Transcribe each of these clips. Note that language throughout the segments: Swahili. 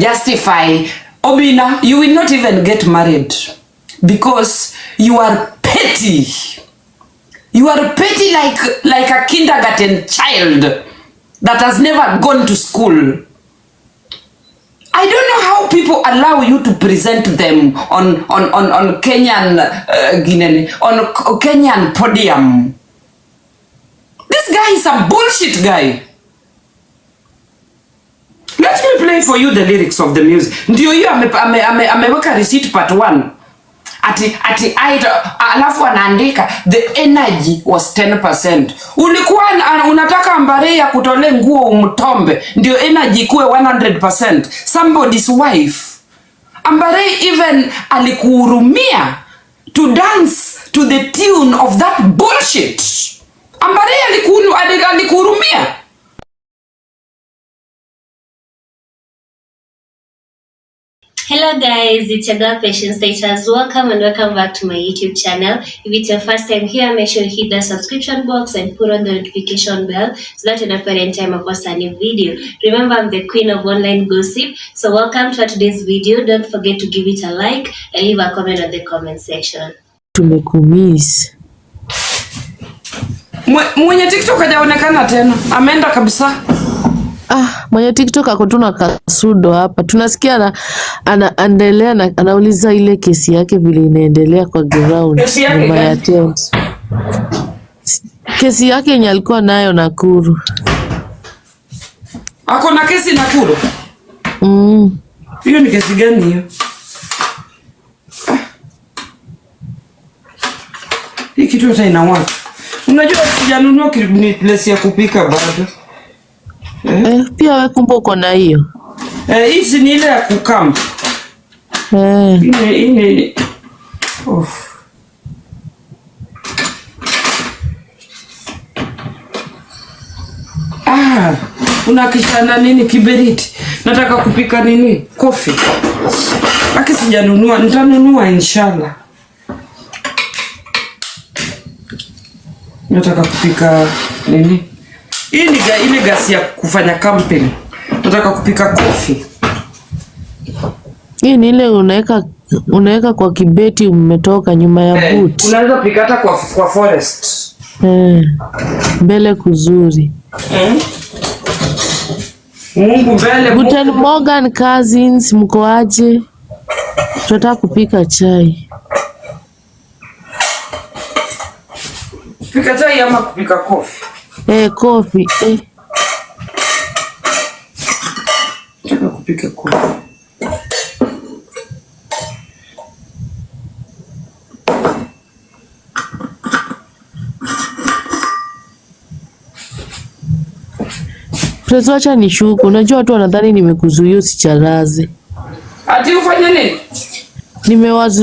justify. Obina, you will not even get married because you are petty. You are petty like a kindergarten child that has never gone to school. I don't know how people allow you to present them on Kenyan on Kenyan podium. This guy is a bullshit guy. Let me play for you the lyrics of the music. Ndio hiyo ameweka receipt part 1. Ati alafu anaandika the energy was 10%. Ulikuwa unataka Amberay ya kutole nguo umtombe ndio energy kuwe 100%. Somebody's wife. Amberay even alikuhurumia to dance to the tune of that bullshit. Amberay alikuhurumia. Hello guys, it's your girl Patience Status. Welcome and welcome back to my YouTube channel. If it's your first time here, make sure you hit the subscription box and put on the notification bell so that you don't miss any time I post a new video. Remember, I'm the queen of online gossip. So welcome to today's video. Don't forget to give it a like and leave a comment on the comment section. Tumekumiss. Mwenye TikTok hajaonekana tena. Ameenda kabisa. Mwenye TikTok akotuna kasudo hapa. Tunasikia anaendelea na anauliza ile kesi yake vile inaendelea kwa ground. Nyuma ya tent. Kesi yake yenye alikuwa nayo Nakuru. Ako na kesi Nakuru? Hiyo ni kesi gani hiyo? Hii kitu hata inawa. Unajua sijanunua place ya kupika bado. Pia wewe kumbe uko na hiyo. Hizi ni ile ya kukam. Ine. Unakishana nini kiberiti? Nataka kupika nini? Coffee. Aki sijanunua, nitanunua inshallah. Nataka kupika nini? Hii ni ile gasi ya kufanya camping. Nataka kupika coffee. Hii ni ile unaweka kwa kibeti umetoka nyuma ya boot. Unaweza pika hata kwa forest. Mbele kuzuri. Mungu mbele. Guten Morgen cousins, mko aje? Tunataka kupika chai. Pika chai ama kupika coffee? Coffee. Nataka kupika coffee. Prezo acha nishuku. Unajua watu wanadhani nimekuzuia usicharaze. Ati ufanye nini?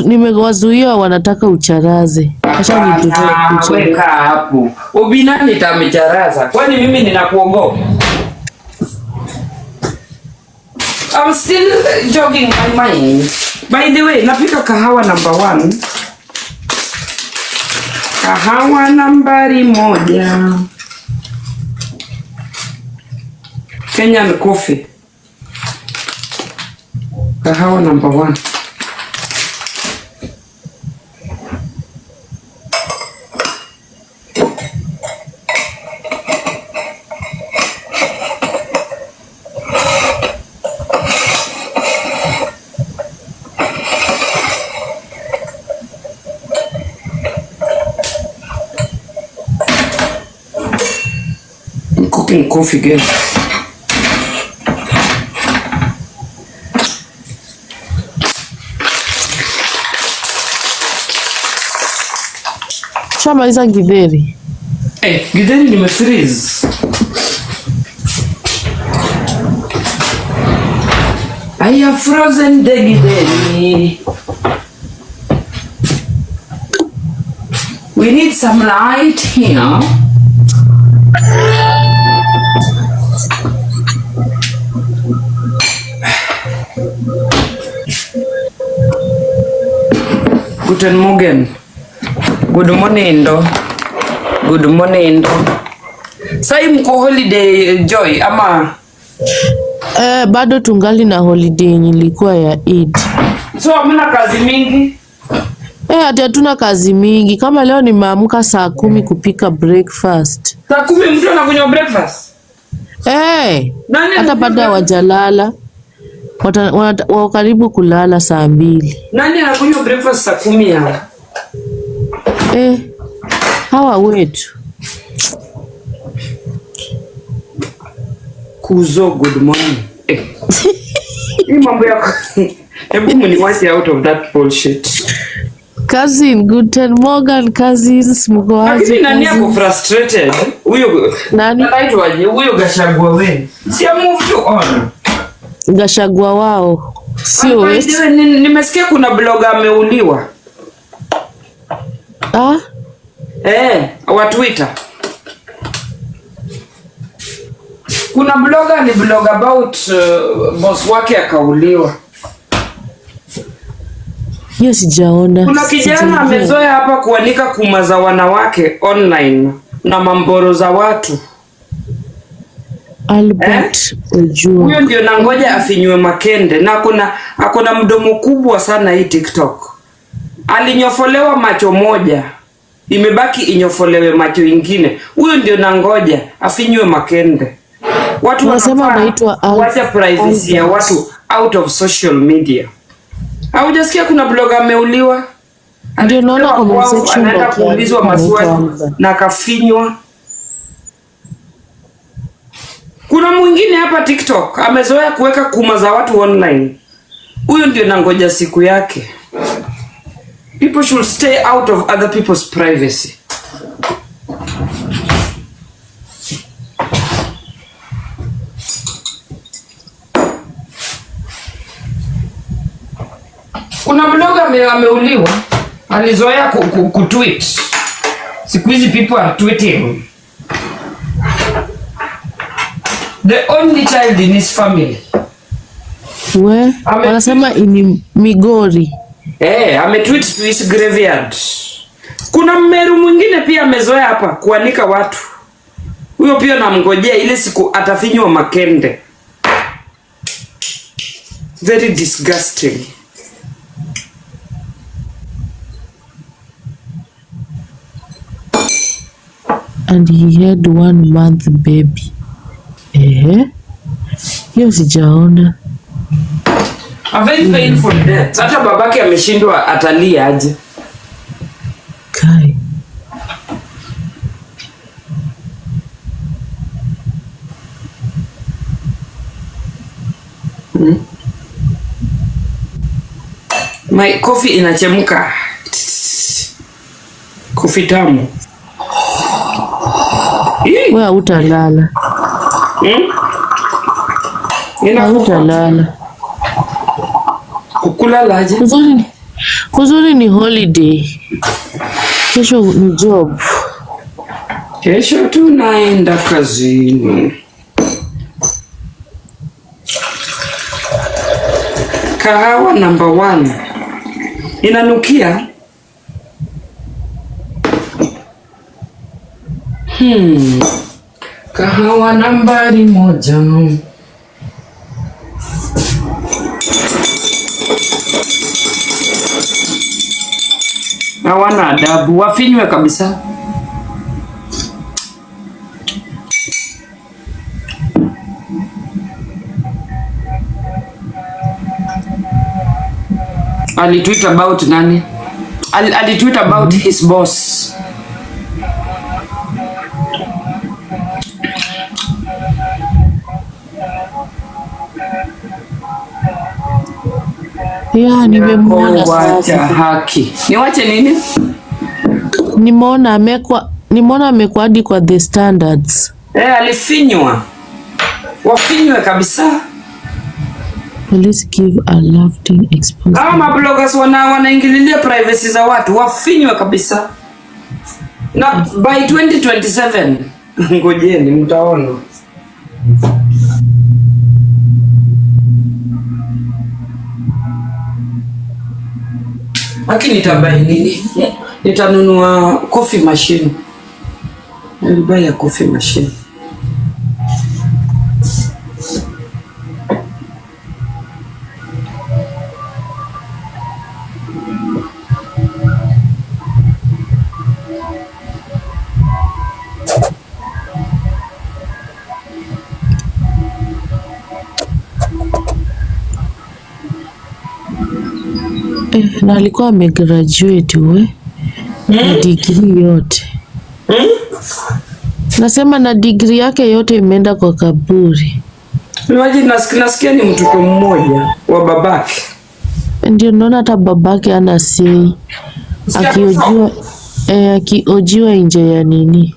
Nimewazuia wanataka ucharaze. Acha nitotoe kucha. Weka hapo. Obina nitamecharaza. Kwani mimi ninakuogopa? I'm still jogging my mind. By the way, napika kahawa number 1. Kahawa nambari 1. Kenyan coffee. Kahawa number 1. Cooking coffee again. Shamaliza githeri. Githeri nimefreeze. I have frozen the githeri. We need some light here. Guten Morgen. Good morning do. Good morning do. Sai mko holiday Joy ama Bado tungali na holiday yenye ilikuwa ya Eid. So hamna kazi mingi? Ati hatuna kazi mingi. Kama leo nimeamka saa 10 kupika breakfast. Saa 10 mtu anakunywa breakfast? Hata baada wajalala. Wako karibu kulala saa 2. Nani anakunywa breakfast saa 10 ya? Hawa wetu. Kuzo, good morning. Hii mambo yako. Hebu mniwache out of that bullshit. Cousin, Guten Morgen cousins, mko aje? Lakini nani yako frustrated? Huyo nani? Anaitwaje? Huyo Gashagwa wewe. Si move to on. Gashagwa wao. Sio wewe. Nimesikia kuna blogger ameuliwa. Wa Twitter. Kuna blogger ni blog about boss wake akauliwa. Hiyo sijaona. Kuna kijana amezoea hapa kuanika kuma za wanawake online na mamboro za watu. Albert Ojua. Huyo ndio nangoja afinywe makende na akona mdomo kubwa sana hii TikTok. Alinyofolewa macho moja. Imebaki inyofolewe macho ingine. Huyo ndio nangoja afinywe makende. Watu wanasema anaitwa wacha privacy ya watu out of social media. Haujasikia kuna blogger ameuliwa? Ndio naona comment section anaenda kuulizwa maswali na kafinywa. Kuna mwingine hapa TikTok amezoea kuweka kuma za watu online. Huyo ndio nangoja siku yake. People should stay out of other people's privacy. Kuna blogger ameuliwa, alizoea kutweet. Siku hizi people are tweeting. The only child in his family. Wanasema ini Migori. Ametweet to his graveyard. Kuna mmeru mwingine pia amezoea hapa kuanika watu. Huyo pia namngojea ile siku atafinywa makende. Very disgusting. And he had 1 month baby. Hiyo sijaona. A very painful death. Hata babake ameshindwa atalia aje. Kai. My coffee inachemka. Coffee tamu. Wewe utalala. Utalala. Kukulala aje? Kuzuri ni holiday. Kesho ni job. Kesho tunaenda kazini. Kahawa number 1. Inanukia. Kahawa nambari 1. Hawana adabu, wafinywe kabisa. Alitweet about nani? Alitweet about his boss. Nimemwona sasa. Haki. Niwache nini? Nimeona amekwa hadi kwa the standards. Alifinywa. Wafinywe kabisa. Police give a lasting exposure. Kama bloggers wanaingililia privacy za watu, wafinywe kabisa. Na by 2027 ngojeni mtaona. Lakini nitabai nini? Nitanunua coffee machine. I'll buy a coffee machine. Na alikuwa amegraduate na degree yote. Nasema na degree yake yote imeenda kwa kaburi. Imagine nasikia ni mtoto mmoja wa babake. Ndio naona hata babake ana sei. Akiojiwa nje ya nini.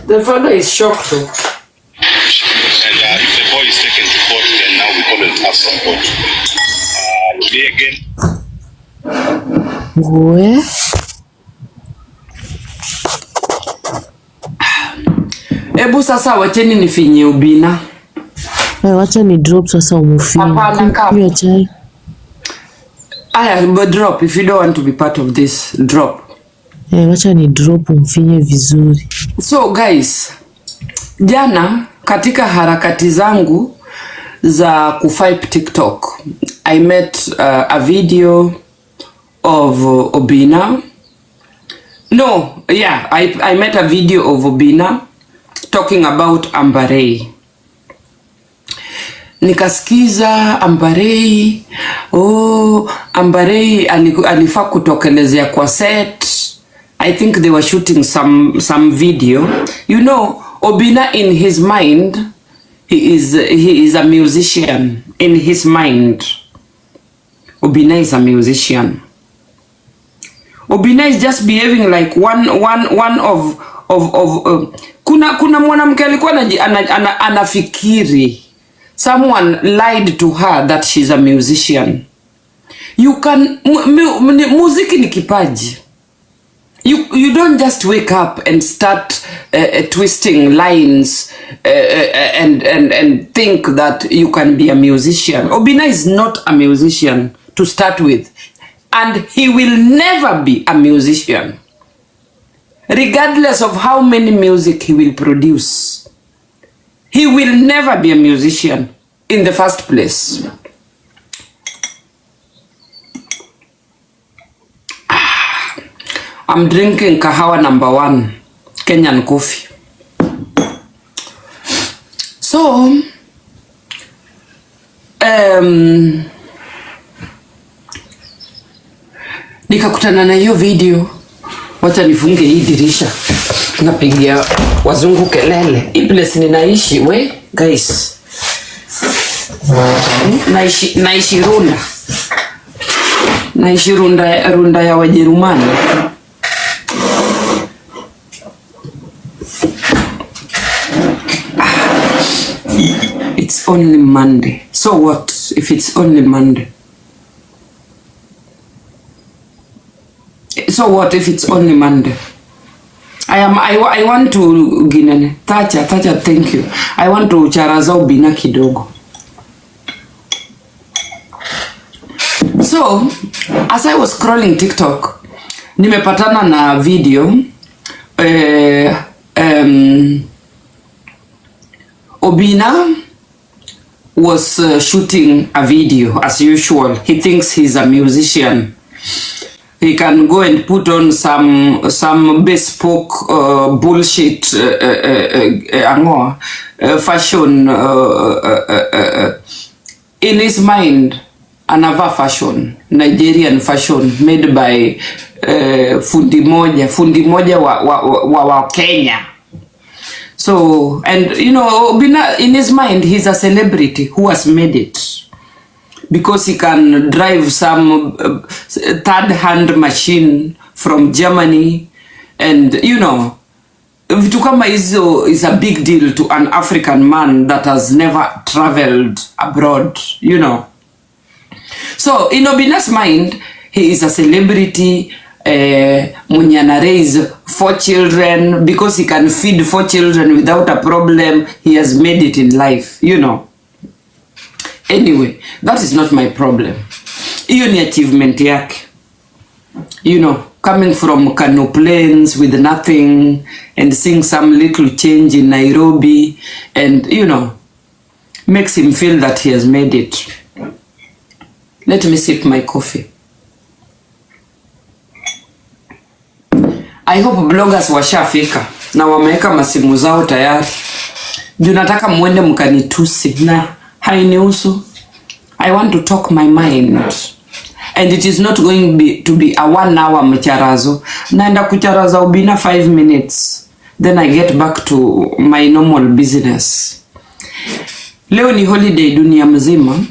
The father is shocked. And if the boy is taken to court, then now we couldn't have support. Today again. Ebu sasa wacheni nifinye Obinna. Wacha ni drop sasa umufinye. Kunywa chai. But drop if you don't want to be part of this, drop. Wacha ni drop umfinye vizuri. So guys, jana katika harakati zangu za kufight TikTok, I met a video of Obinna. No, yeah, I met a video of Obinna talking about Amberay. Nikasikiza Amberay, Amberay alifaa kutokelezea kwa set. I think they were shooting some video. You know, Obinna in his mind, he is a musician. In his mind, Obinna is a musician. Obinna is just behaving like one of kuna mwanamke alikuwa anafikiri. Someone lied to her that she's a musician. You can muziki ni kipaji. You don't just wake up and start twisting lines and think that you can be a musician. Obinna is not a musician to start with, and he will never be a musician, regardless of how many music he will produce. He will never be a musician in the first place. I'm drinking kahawa number 1, Kenyan coffee. So, nikakutana na hiyo video. Wacha nifunge hii dirisha. Napigia wazungu kelele. Hii place ninaishi guys. Naishi Runda. Naishi Runda ya Wajerumani. It's only Monday. So what if it's only Monday? So what if it's only Monday? I want to ginene. Tacha, thank you. I want to charaza Obinna kidogo. So, as I was scrolling TikTok, nimepatana na video Obinna was shooting a video as usual. He thinks he's a musician. He can go and put on some bespoke bullshit fashion in his mind. Another fashion, Nigerian fashion made by fundi moja wa Kenya. So, and you know, Obinna in his mind, he's a celebrity who has made it because he can drive some third-hand machine from Germany, and you know, vitu kama hizo is a big deal to an African man that has never traveled abroad, you know. So in Obinna's mind, he is a celebrity, mwenye ana raise 4 children because he can feed 4 children without a problem. He has made it in life, you know. Anyway, that is not my problem. Hiyo ni achievement yake. You know, coming from Kano Plains with nothing and seeing some little change in Nairobi, and you know, makes him feel that he has made it. Let me sip my coffee. I hope bloggers washafika na wameweka masimu zao tayari. Juu nataka muende mkanitusi na hainihusu. I want to talk my mind. and it is not going to be a 1 hour mcharazo. Naenda kucharaza Obinna 5 minutes, then I get back to my normal business. Leo ni holiday dunia mzima.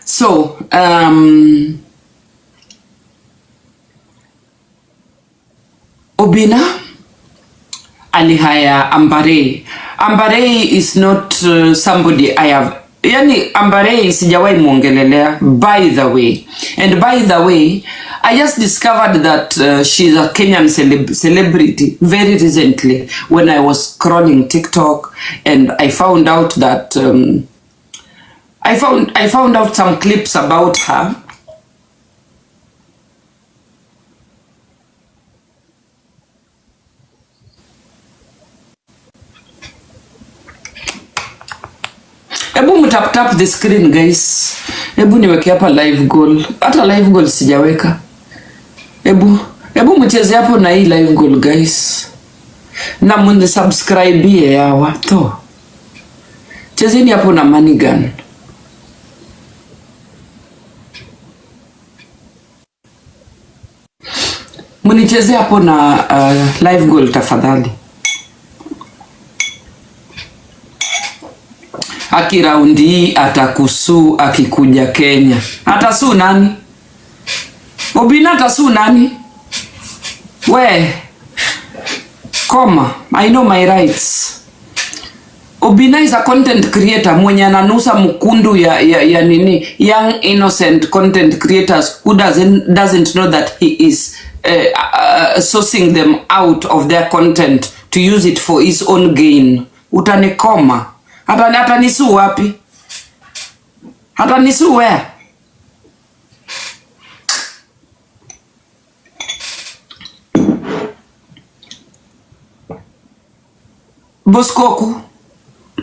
So Obinna alihaya Amberay. Amberay is not somebody I have, yani Amberay sijawahi muongelelea, by the way. And by the way, I just discovered that she's a Kenyan celebrity very recently when I was scrolling TikTok, and I found out that I found out some clips about her. Ebu mtap the screen guys. Ebu niweke hapa live goal. Hata live goal sijaweka. Ebu mcheze hapo na hii live goal guys. Na mwende subscribe ya watu. Chezeni hapo na money gun. Municheze hapo na live goal tafadhali. Aki raundi hii atakusu akikuja Kenya. Atasu nani? Obinna atasu nani? We. Koma. I know my rights. Obinna is a content creator mwenye ananusa mkundu ya nini, young innocent content creators who doesn't know that he is sourcing them out of their content to use it for his own gain. Utanikoma. Hata nisu wapi? Hata nisu where? Boskoku,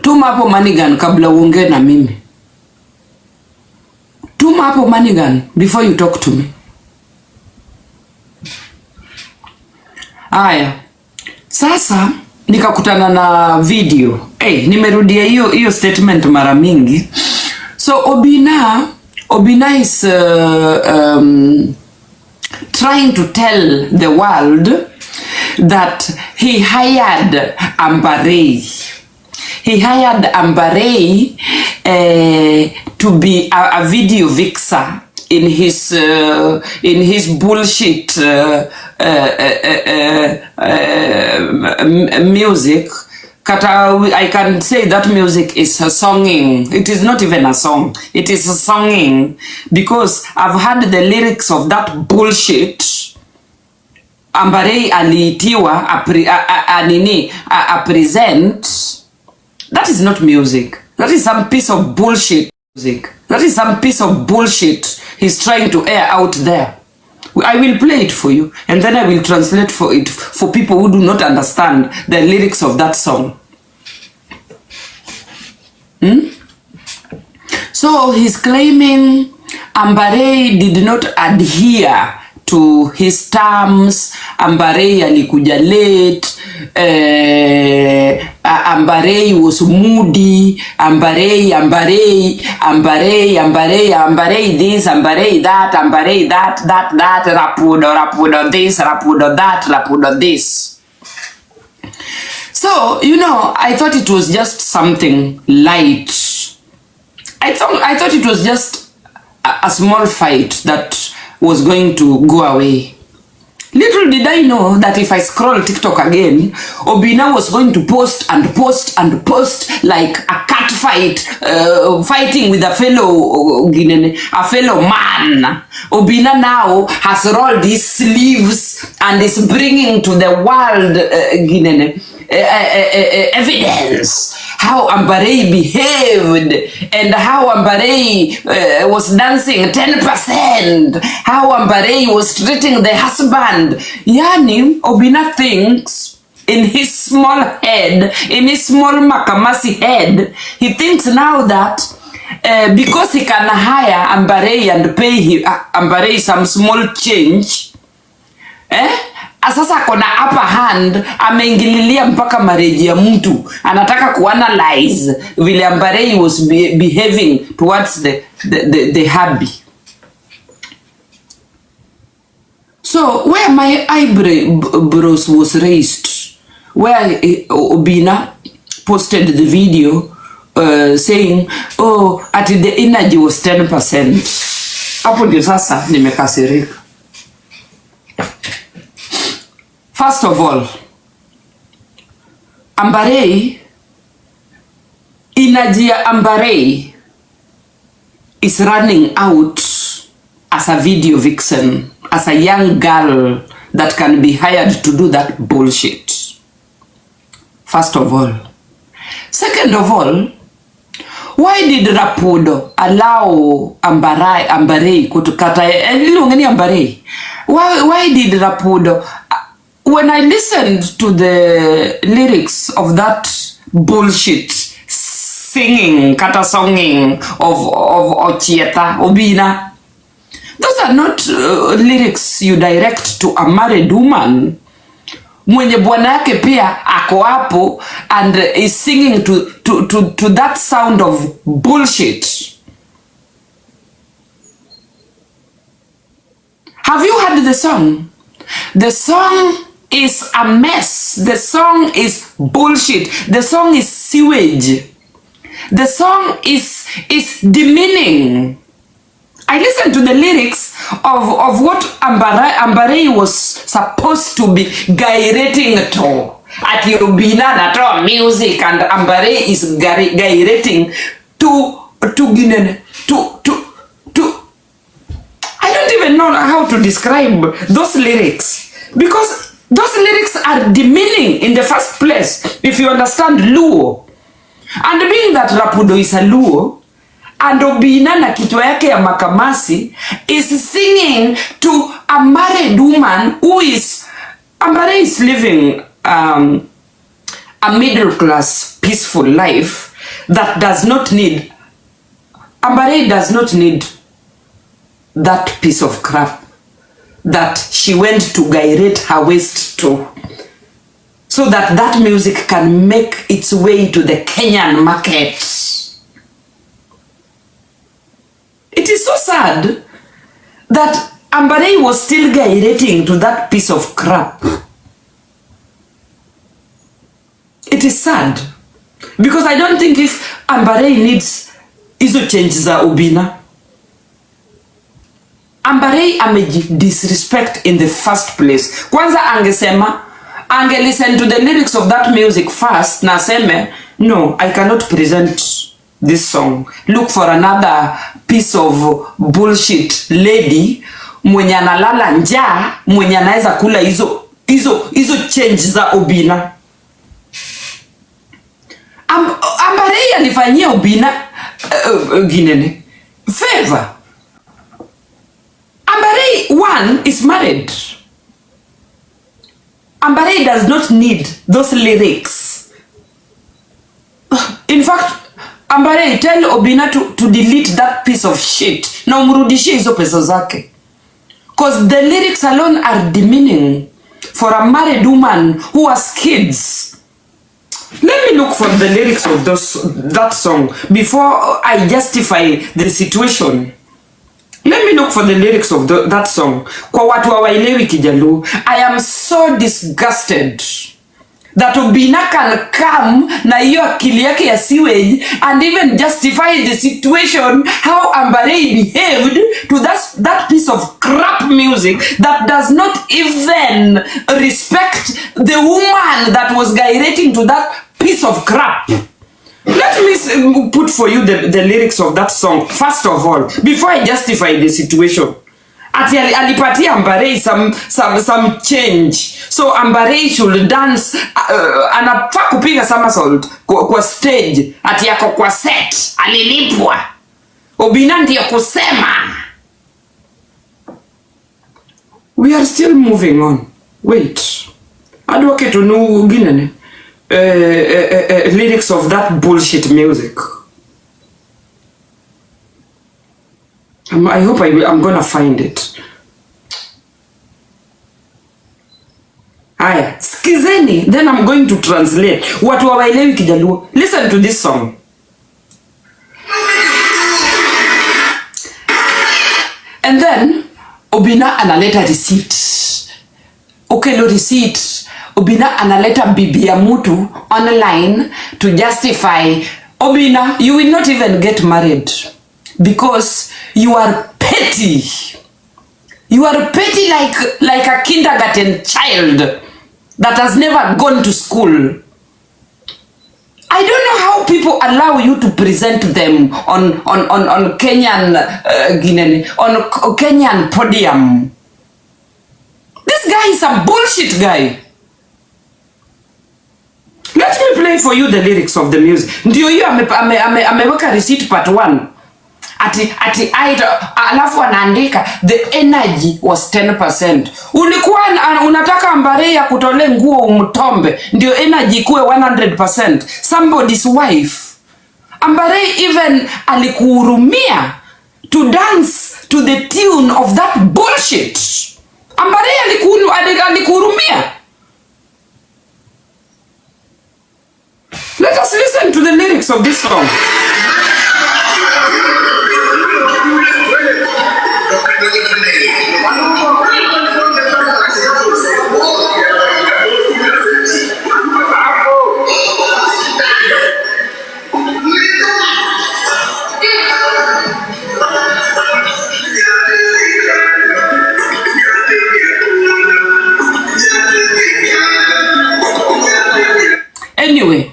tuma hapo manigan kabla uongee na mimi. Tuma hapo manigan before you talk to me. Aya. Sasa nikakutana na video. Nimerudia hiyo statement mara mingi. So Obinna is trying to tell the world that he hired Amberay. He hired Amberay to be a video vixen in his bullshit music. I can say that music is a songing. It is not even a song. It is a songing, because I've heard the lyrics of that bullshit. Amberay aliitiwa a present. That is not music. That is some piece of bullshit music. That is some piece of bullshit he's trying to air out there. I will play it for you, and then I will translate for it for people who do not understand the lyrics of that song. So he's claiming Amberay did not adhere to his terms. Amberay alikuja late. Amberay was moody. Amberay this, Amberay that, Amberay that, rapudo this, rapudo that, rapudo this. So, I thought it was just something light. I thought it was just a small fight that was going to go away. Little did I know that if I scroll TikTok again, Obinna was going to post like a cat fight, fighting with a fellow man. Obinna now has rolled his sleeves and is bringing to the world evidence how Amberay behaved, and how Amberay was dancing 10%, how Amberay was treating the husband. Yani, Obinna thinks in his small head, in his small makamasi head, he thinks now that because he can hire Amberay and pay Amberay some small change, sasa kona upper hand, ameingililia mpaka marriage ya mtu. Anataka kuanalyze vile Amberay was behaving towards the hubby. So where my eyebrows was raised, where Obinna posted the video saying, oh, at the energy was 10%. Hapo ndio sasa nimekasirika. First of all, Amberay, energy Amberay is running out as a video vixen, as a young girl that can be hired to do that bullshit. First of all. Second of all, why did Rapudo allow Amberay kutukata Amberay? Why did Rapudo? When I listened to the lyrics of that bullshit singing, kata songing of Ochieta, Obinna, those are not lyrics you direct to a married woman mwenye bwana yake pia ako hapo and is singing to that sound of bullshit. Have you heard the song? The song is a mess. The song is bullshit. The song is sewage. The song is demeaning. I listened to the lyrics of what Amberay was supposed to be gyrating to. At Obinna natoa music and Amberay is gyrating to I don't even know how to describe those lyrics, because those lyrics are demeaning in the first place, if you understand Luo. And being that Rapudo is a Luo, and Obinna na kichwa yake ya makamasi is singing to a married woman who is, Amberay is living a middle class peaceful life that does not need, Amberay does not need that piece of crap that she went to gyrate her waist to, so that that music can make its way to the Kenyan market. It is so sad that Amberay was still gyrating to that piece of crap. It is sad, because I don't think if Amberay needs hizo change za Obinna. Amberay disrespect in the first place. Kwanza angesema, listen to the lyrics of that music first, na seme, no, I cannot present this song. Look for another piece of bullshit lady mwenye analala njaa, mwenye anaweza kula hizo change za Obinna. Amberay alifanyia Obinna ginene favor. Amberay, one, is married. Amberay does not need those lyrics. In fact, Amberay, tell Obinna to delete that piece of shit. Na umrudishie hizo pesa zake. Because the lyrics alone are demeaning for a married woman who has kids. Let me look for the lyrics of that song before I justify the situation. Let me look for the lyrics of that song. Kwa watu hawaelewi Kijaluo. I am so disgusted that Obinna can come na hiyo akili yake ya sewage and even justify the situation how Amberay behaved to that piece of crap music that does not even respect the woman that was gyrating to that piece of crap. Let me put for you the lyrics of that song, first of all, before I justify the situation. Ati alipatia Amberay some change. So Amberay should dance, anafaa kupiga somersault kwa stage. Ati yako kwa set, alilipwa. Obinna ndiyo kusema. We are still moving on. Wait. Advocate unu ginene. Lyrics of that bullshit music. I hope I'm gonna find it. Aya, skizeni, then I'm going to translate. Watu hawaelewi Kijaluo. Listen to this song. And then Obinna analeta receipt. ukelo receipt, Obina analeta bibi ya mtu online to justify. Obina, you will not even get married because you are petty. You are petty like a kindergarten child that has never gone to school. I don't know how people allow you to present them on Kenyan on Kenyan podium. This guy is a bullshit guy. Let me play for you the lyrics of the music. Ndio hiyo ameweka receipt part 1. Ati alafu anaandika the energy was 10%. Ulikuwa unataka Amberay ya kutole nguo umtombe ndio energy kuwe 100%. Somebody's wife. Amberay even alikuhurumia to dance to the tune of that bullshit. Amberay alikuhurumia. Let us listen to the lyrics of this song. Anyway,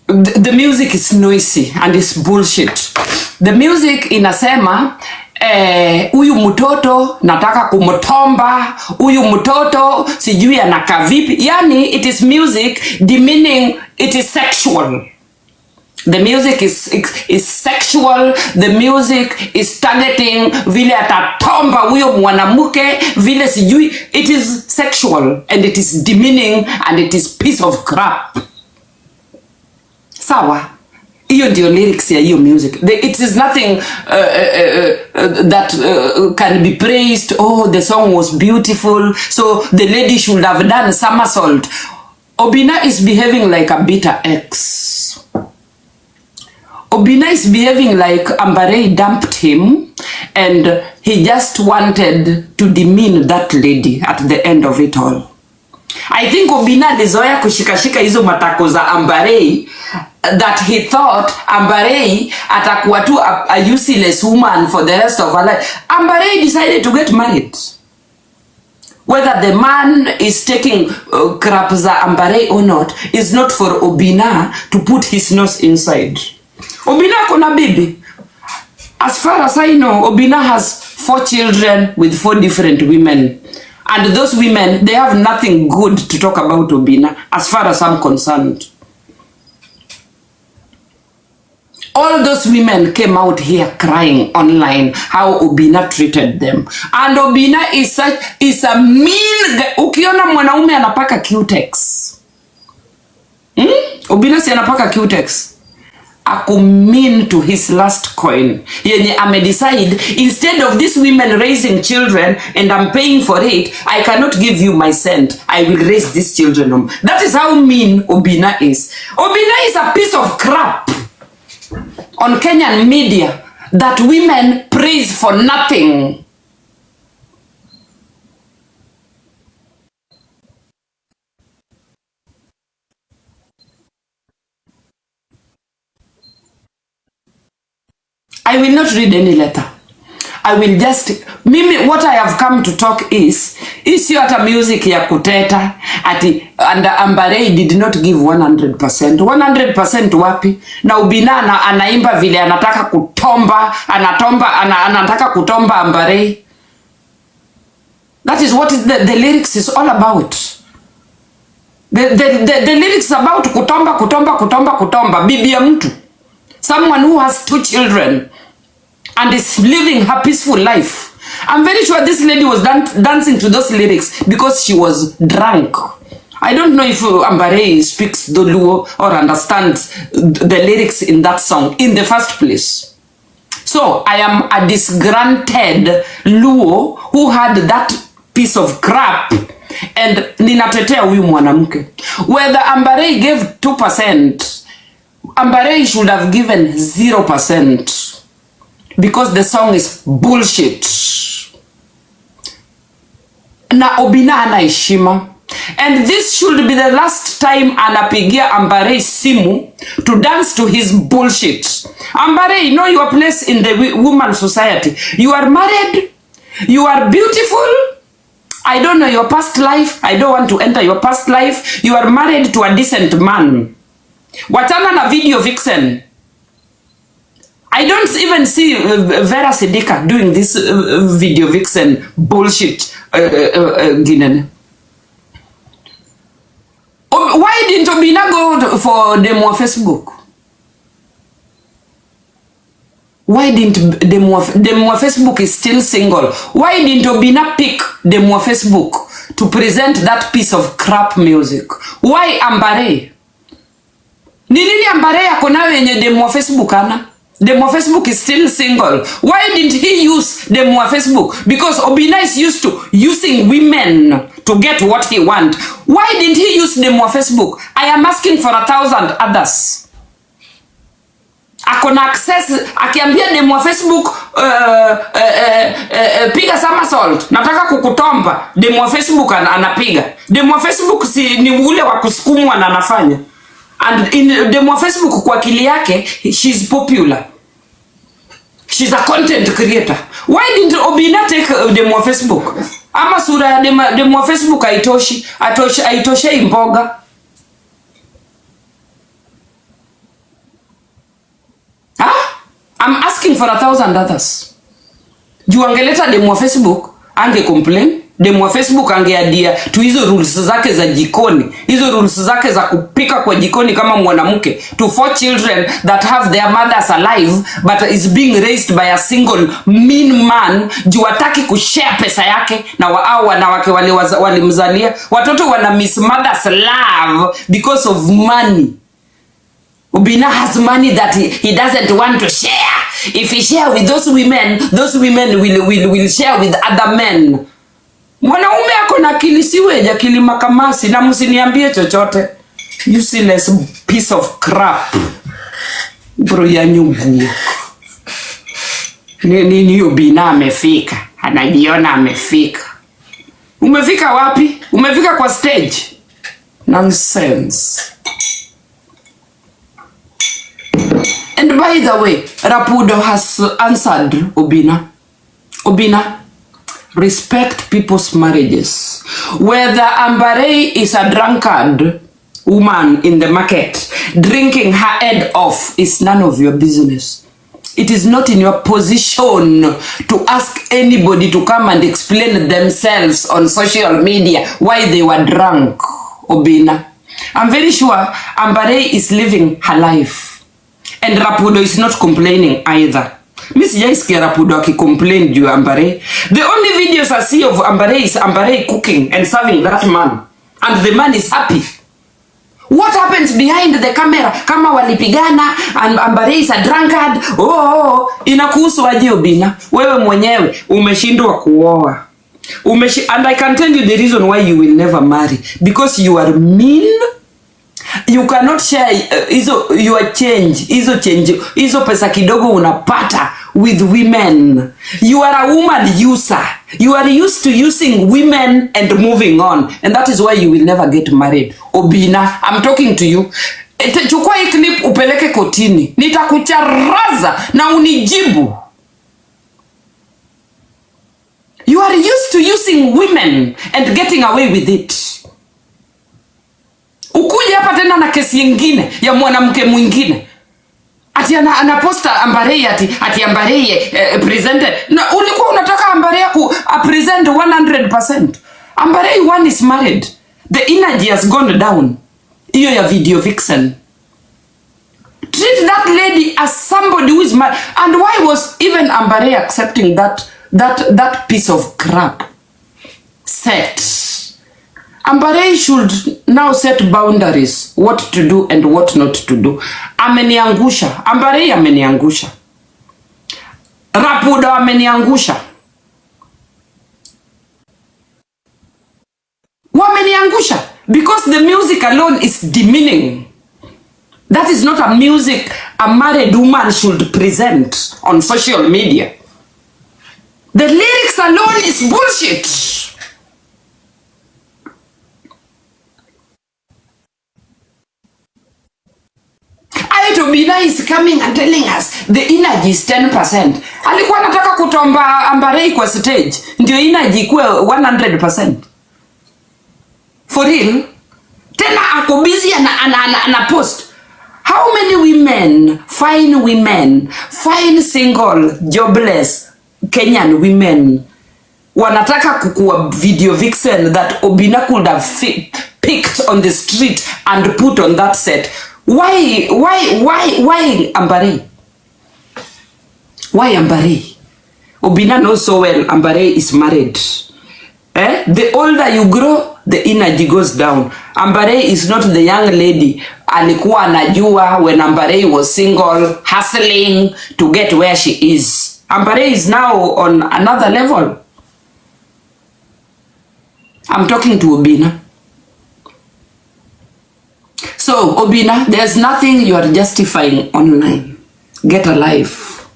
the music is noisy and it's bullshit. The music inasema huyu mtoto nataka kumtomba, huyu mtoto sijui anakaa vipi. Yani it is music demeaning, it is sexual. The music is sexual. The music is targeting vile atatomba huyo mwanamke vile sijui. It is sexual and it is demeaning and it is piece of crap. Sawa, hiyo ndio lyrics ya hiyo music. It is nothing that can be praised. Oh, the song was beautiful, so the lady should have done somersault. Obina is behaving like a bitter ex. Obina is behaving like Amberay dumped him and he just wanted to demean that lady at the end of it all. I think Obina alizoea kushikashika hizo matako za Amberay, that he thought Amberay atakuwa tu a useless woman for the rest of her life. Amberay decided to get married. Whether the man is taking crap za Amberay or not is not for Obina to put his nose inside. Obina kuna bibi. As far as I know, Obina has 4 children with 4 different women. And those women, they have nothing good to talk about Obina, as far as I'm concerned. All those women came out here crying online how Obina treated them. And Obina is a mean guy. Ukiona mwanaume anapaka Q-Tex. Obina si anapaka Q-Tex. Ako mean to his last coin. Yenye decide, instead of these women raising children and I'm paying for it, I cannot give you my cent. I will raise these children. That is how mean Obina is. Obina is a piece of crap on Kenyan media that women praise for nothing. I will not read any letter. I will just, what I have come to talk is you at a music ya kuteta, and Amberay did not give 100%. 100% wapi? Na Obina anaimba vile anataka kutomba, anataka kutomba Amberay. That is what the lyrics is all about. The lyrics is about kutomba, bibi ya mtu. Someone who has 2 children and is living her peaceful life. I'm very sure this lady was dancing to those lyrics because she was drunk. I don't know if Amberay speaks the Luo or understands the lyrics in that song in the first place. So I am a disgruntled Luo who had that piece of crap and ninatetea huyu mwanamke. Whether Amberay gave 2%, Amberay should have given 0% because the song is bullshit. na Obina ana heshima. And this should be the last time anapigia Amberay simu to dance to his bullshit. Amberay, know your place in the woman society. You are married. You are beautiful. I don't know your past life. I don't want to enter your past life. You are married to a decent man. Watana na video vixen. I don't even see Vera Sidika doing this video vixen bullshit. Why didn't Obina go for demo on Facebook? Why didn't demo on Facebook is still single? Why didn't Obina pick demo on Facebook to present that piece of crap music? Why Amberay? Ni nini Amberay ako nayo yenye demo on Facebook ana? Demo on Facebook is still single. Why didn't he use demo on Facebook? Because Obina is used to using women to get what he want. Why didn't he use demo on Facebook? I am asking for 1,000 others. Akona access, akiambia demo on Facebook piga somersault, nataka kukutomba, demo on Facebook anapiga. Demo on Facebook si ni ule wa kusukumwa na anafanya. And in demo on Facebook kwa akili yake, she's popular. She's a content creator. Why didn't Obina take demo on Facebook? Ama sura ya demo on Facebook haitoshe mboga. I'm asking for 1,000 others. Juu angeleta demo on Facebook, ange complain. Demo on Facebook angeadia tu hizo rules zake za jikoni. Hizo rules zake za kupika kwa jikoni kama mwanamke. To 4 children that have their mothers alive but is being raised by a single mean man. Juu hataki kushare pesa yake na hao wanawake walimzalia. Watoto wana miss mother's love because of money. Obina has money that he doesn't want to share. If he share with those women will share with other men. Mwanaume ako na akili siweja akili makamasi na msiniambie chochote. Useless piece of crap. Bro ya nyugu. Ni Obina amefika. Anajiona amefika. Umefika wapi? Umefika kwa stage. Nonsense. And by the way, Rapudo has answered Obina. Obina, respect people's marriages. Whether Amberay is a drunkard woman in the market, drinking her head off is none of your business. It is not in your position to ask anybody to come and explain themselves on social media why they were drunk, Obina. I'm very sure Amberay is living her life. And Rapudo is not complaining either. Miss Jaiski Rapudo aki-complain juu Amberay. The only videos I see of Amberay is Amberay cooking and serving that man. And the man is happy. What happens behind the camera? Kama walipigana and Amberay is a drunkard. Inakuhusu aje Obina? Wewe mwenyewe umeshindwa kuoa. And I can tell you the reason why you will never marry. Because you are mean. You cannot share your change, hizo pesa kidogo unapata with women. You are a woman user. You are used to using women and moving on. And that is why you will never get married. Obina, I'm talking to you. Chukua hii clip upeleke kotini. Nitakucharaza na unijibu. You are used to using women and getting away with it. Ukuje hapa tena na kesi nyingine ya mwanamke mwingine. Ati anaposta Amberay ati Amberay presented. Na ulikuwa unataka Amberay present 100%. Amberay one is married. The energy has gone down. Hiyo ya video vixen. Treat that lady as somebody who is married. And why was even Amberay accepting that piece of crap? Set. Amberay should now set boundaries, what to do and what not to do. Ameniangusha. Amberay ameniangusha. Rapudo ameniangusha. Wameniangusha. Because the music alone is demeaning. That is not a music a married woman should present on social media. The lyrics alone is bullshit. why Obina is coming and telling us the energy is 10%. Alikuwa anataka kutomba Amberay kwa stage ndio energy kuwe 100%. For real? Tena ako busy ana post. How many women, fine single, jobless Kenyan women wanataka kukuwa video vixen that Obina could have picked on the street and put on that set? Why Amberay? Why Amberay? Obina knows so well Amberay is married. The older you grow, the energy goes down. Amberay is not the young lady alikuwa anajua when Amberay was single, hustling to get where she is. Amberay is now on another level. I'm talking to Obina. So, Obina, there's nothing you are justifying online. Get a life.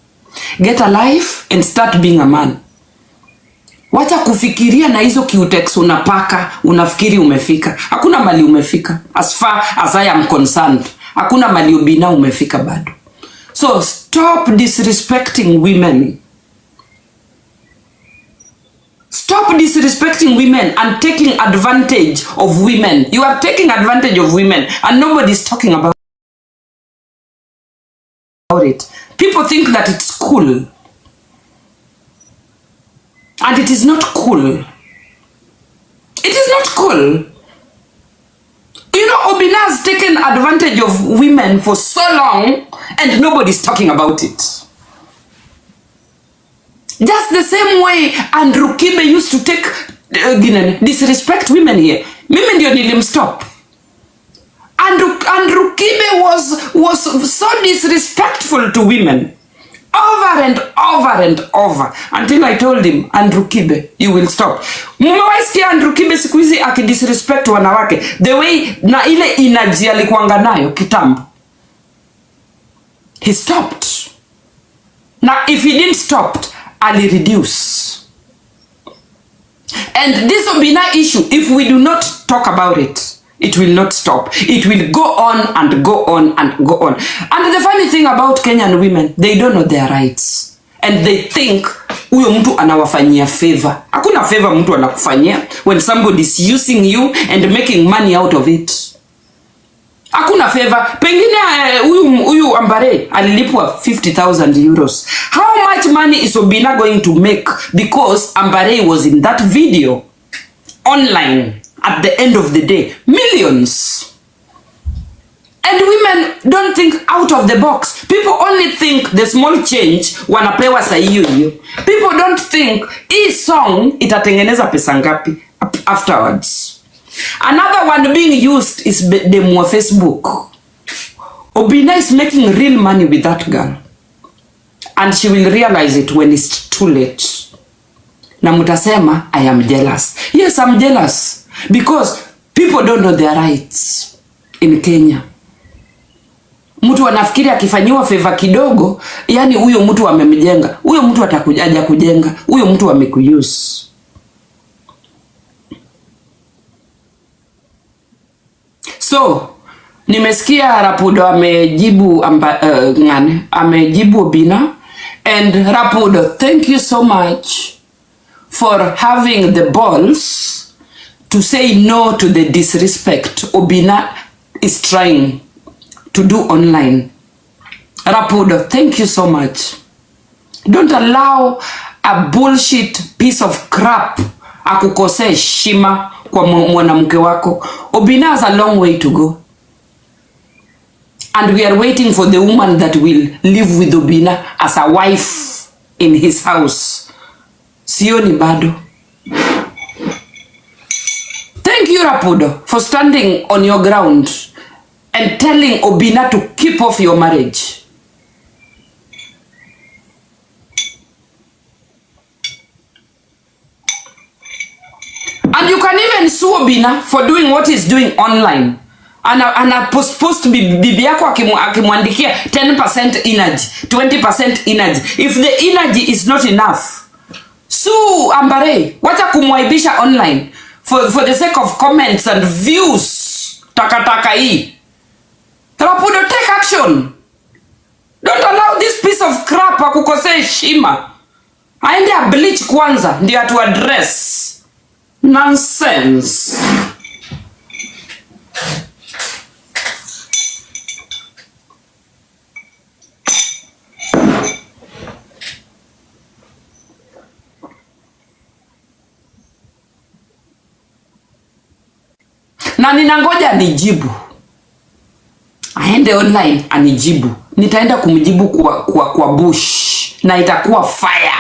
Get a life and start being a man. Wacha kufikiria na hizo cutex unapaka, unafikiri umefika. Hakuna mali umefika. As far as I am concerned, hakuna mali Obina umefika bado. So, stop disrespecting women. Stop disrespecting women and taking advantage of women. You are taking advantage of women and nobody's talking about it. People think that it's cool. And it is not cool. It is not cool. You know, Obina has taken advantage of women for so long and nobody's talking about it. Just the same way Andrew Kibe used to take disrespect women here. Mimi ndio nilimstop. Andrew Kibe was so disrespectful to women. Over and over until I told him, Andrew Kibe, you will stop. Mmewaisikia Andrew Kibe siku hizi akidisrespect wanawake the way na ile energy alikuanga nayo kitambo. He stopped. Now if he didn't stop, Ali reduce. And this Obina issue, if we do not talk about it, it will not stop. It will go on and go on and go on. And the funny thing about Kenyan women, they don't know their rights. And they think, huyo mtu anawafanyia favor. Hakuna favor mtu anakufanyia when somebody is using you and making money out of it. Hakuna favor. Pengine huyu Amberay alilipwa 50,000 euros. How much money is Obina going to make because Amberay was in that video online? At the end of the day, millions. And women don't think out of the box. People only think the small change wanapewa saa hiyo. People don't think hii song itatengeneza pesa ngapi afterwards. Another one being used is demo Facebook. Obina is making real money with that girl. And she will realize it when it's too late. Na mutasema, I am jealous. Yes, I'm jealous. Because people don't know their rights in Kenya. Mtu anafikiri akifanyiwa favor kidogo, yani huyo mtu amemjenga. Huyo mtu atakujaja kujenga. Huyo mtu amekuuse. So, nimesikia Rapudo amejibu amejibu Obina, and Rapudo, thank you so much for having the balls to say no to the disrespect Obina is trying to do online. Rapudo, thank you so much. Don't allow a bullshit piece of crap akukosea heshima kwa mwanamke wako. Obina has a long way to go. And we are waiting for the woman that will live with Obina as a wife in his house. Sioni bado. Thank you, Rapudo, for standing on your ground and telling Obina to keep off your marriage. And you can even sue Obina for doing what he's doing online. And supposed to be bibi yako akimwandikia 10% energy, 20% energy. If the energy is not enough, sue Amberay. Wacha kumwaibisha online for the sake of comments and views. Takataka hii. Rapudo, take action. Don't allow this piece of crap akukosea heshima. Aende a bleach kwanza ndio atu address. Nonsense. Na ninangoja anijibu. Aende online anijibu. Nitaenda kumjibu kwa bush na itakuwa fire.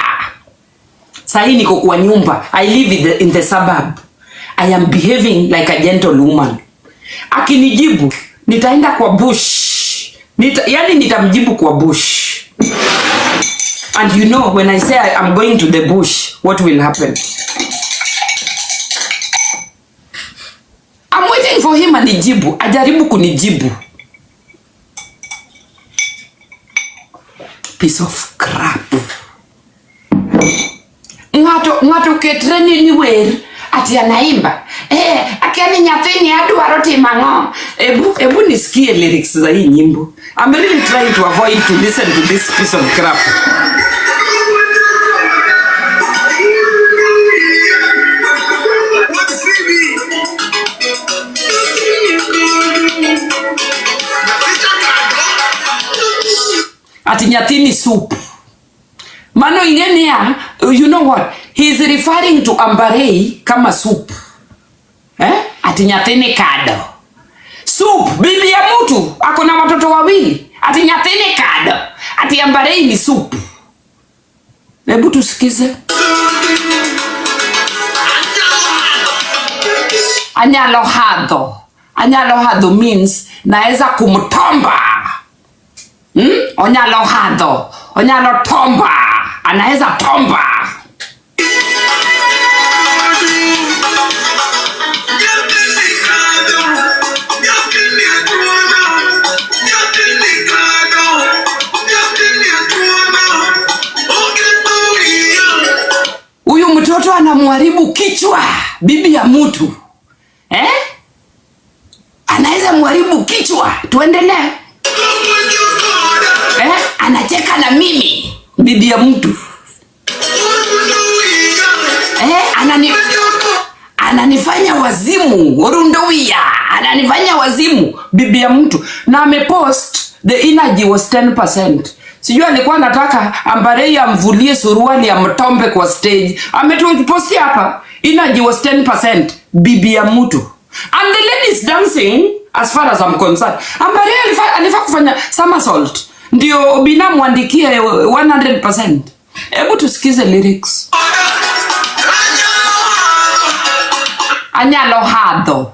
Sahi niko kwa nyumba. I live in the suburb. I am behaving like a gentlewoman. Akinijibu nitaenda kwa bush. Yani nitamjibu kwa bush. And you know when I say I'm going to the bush, what will happen? I'm waiting for him anijibu. Ajaribu kunijibu. Piece of crap. Ngato ketreni ni wer ati anaimba. Akiani nyathini adwaro timango. Ebu nisikie lyrics za hii nyimbo. I'm really trying to avoid to listen to this piece of crap. Ati nyathini soup. Mano ingeni ya, you know what? He's referring to Amberay kama soup. Ati nyathini kado. Soup, bibi ya mtu, ako na watoto wawili. Ati nyathini kado. Ati Amberay ni soup. Hebu tusikize. Anyalohado. Anyalohado means naeza kumtomba. Onyalohado. Onyalotomba. Anaeza tomba. Huyu mtoto anamuharibu kichwa bibi ya mtu. Anaeza muharibu kichwa. Tuendelee. Anacheka na mimi bibi ya mtu. Ananifanya wazimu. Orundowia. Ananifanya wazimu bibi ya mtu. Na amepost the energy was 10%. Sijui alikuwa anataka Amberay amvulie suruali ya mtombe kwa stage. Ametuposti hapa. Energy was 10%. Bibi ya mtu. And the lady is dancing as far as I'm concerned. Amberay alifaa kufanya somersault. Ndio Obinna muandikie 100%. Hebu tusikize lyrics. Anyalohado.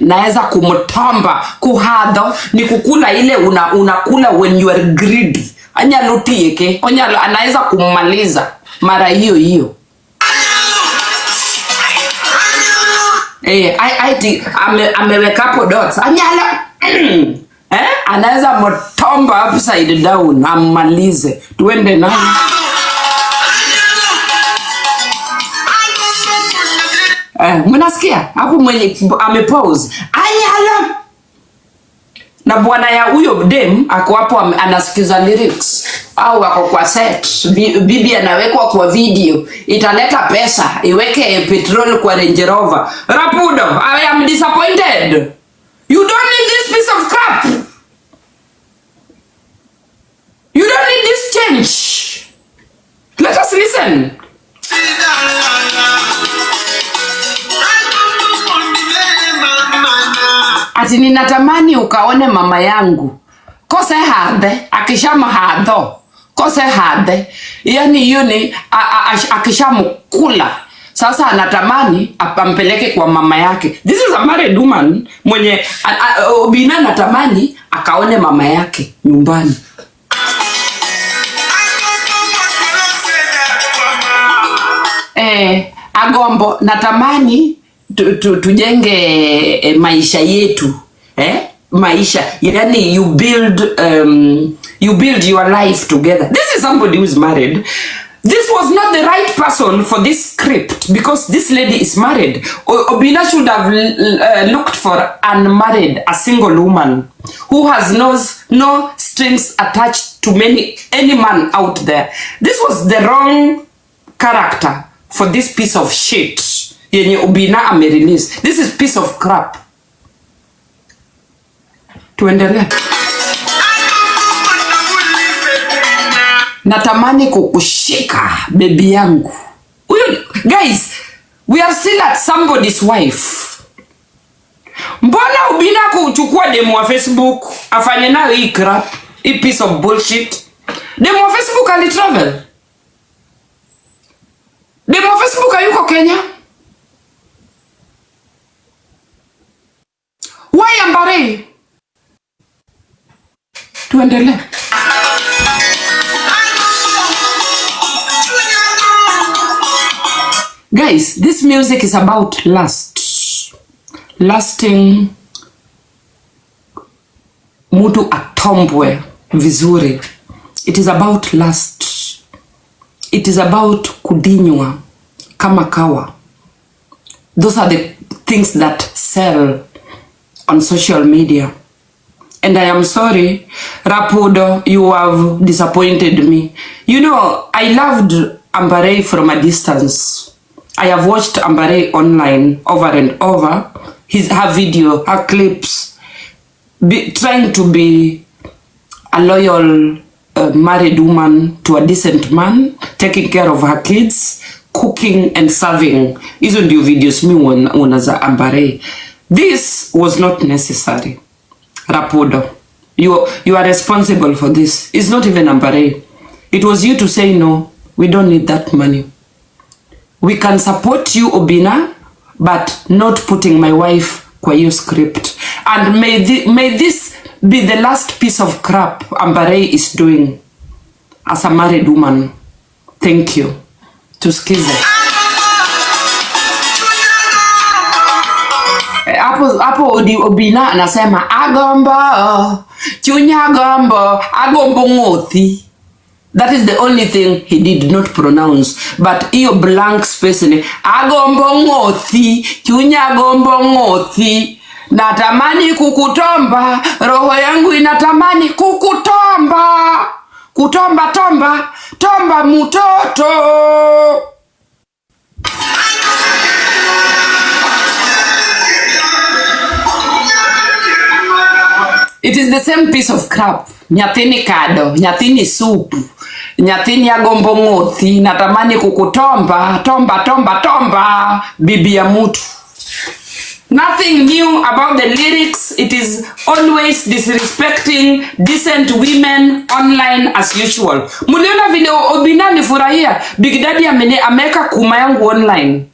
Naeza kumtomba. Kuhado ni kukula ile unakula when you are greedy. Anyalotieke. Anaeza kumaliza mara hiyo hiyo. Ameweka hapo dots. Anyalo. Anaeza mtomba upside down. Amalize. Tuende nani. Mnasikia? Hapo mwenye amepause. Anyalo. Na bwana ya huyo dem ako hapo anasikiza lyrics au ako kwa set. Bibi anawekwa kwa video. Italeta pesa. Iweke petrol kwa Range Rover. Rapudo, I am disappointed. You don't need this piece of crap. You don't need this change. Let us listen. Ati ninatamani ukaone mama yangu. Kose hadhe, akishama hadho. Kose hadhe. Yani hiyo ni akishamukula. Sasa anatamani apampeleke kwa mama yake. This is a married woman mwenye Obinna anatamani akaone mama yake nyumbani. Agombo natamani tujenge maisha yetu. Maisha. Yani you build your life together. This is somebody who is married. This was not the right person for this script because this lady is married. Obinna should have looked for unmarried, a single woman who has no strings attached to any man out there. This was the wrong character for this piece of shit yenye Obinna ame-release. This is piece of crap. Tuendelee. Natamani kukushika baby yangu. Guys, we are still at somebody's wife. Mbona Obinna kuchukua demo wa Facebook afanye nayo hii crap, hii piece of bullshit? Demo wa Facebook ali travel. Demo wa Facebook hayuko Kenya. Why Amberay? Tuendelee. Guys, this music is about lasting mutu atombwe vizuri. It is about lust. It is about kudinywa kama kawa. Those are the things that sell on social media. And I am sorry, Rapudo, you have disappointed me. You know, I loved Amberay from a distance. I have watched Amberay online over and over. Her video, her clips, trying to be a loyal married woman to a decent man, taking care of her kids, cooking and serving. Hizo ndio videos mi una za Amberay. This was not necessary. Rapudo, you are responsible for this. It's not even Amberay. It was you to say no, we don't need that money. We can support you, Obinna, but not putting my wife kwa your script. And may this be the last piece of crap Amberay is doing as a married woman. Thank you. Tusikize. Hapo Obinna anasema agombo, chunya gombo, agombo ngoti. That is the only thing he did not pronounce. But iyo blank space ni agombo ngoti, chunya gombo ngoti. Natamani kukutomba, roho yangu inatamani kukutomba. Kutomba tomba mutoto. It is the same piece of crap. Nyathini kado, nyathini soup, nyathini agombo ng'othi, natamani kukutomba, tomba, bibi ya mutu. Nothing new about the lyrics. It is always disrespecting decent women online as usual. Muliona vile Obinna nifurahia. Big Daddy ameka kuma yangu online.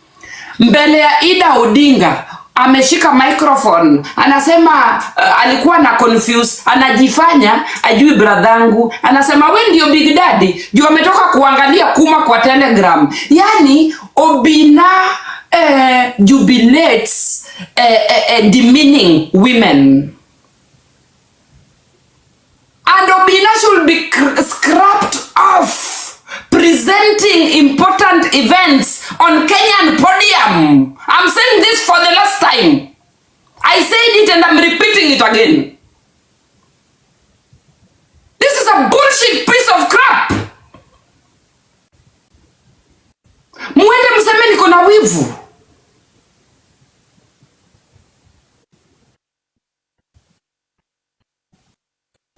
Mbele ya Ida Odinga. Ameshika microphone, anasema alikuwa na confuse, anajifanya ajui bradhangu, anasema we ndio Big Daddy, juu ametoka kuangalia kuma kwa Telegram. Yani Obinna jubilates demeaning women. And Obinna should be scrapped off presenting important events on Kenyan podium. I'm saying this for the last time. I said it and I'm repeating it again. This is a bullshit piece of crap. Muende mseme niko na wivu.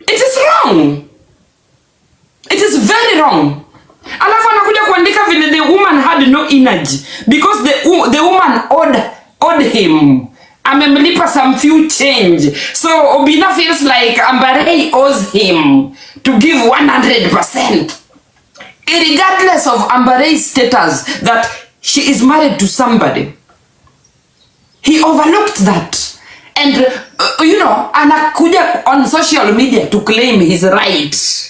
It is wrong. It is very wrong. Alafu anakuja kuandika vile the woman had no energy because the woman owed him. Amemlipa some few change. So Obinna feels like Amberay owes him to give 100%. Regardless of Amberay's status that she is married to somebody. He overlooked that. And you know, anakuja on social media to claim his right.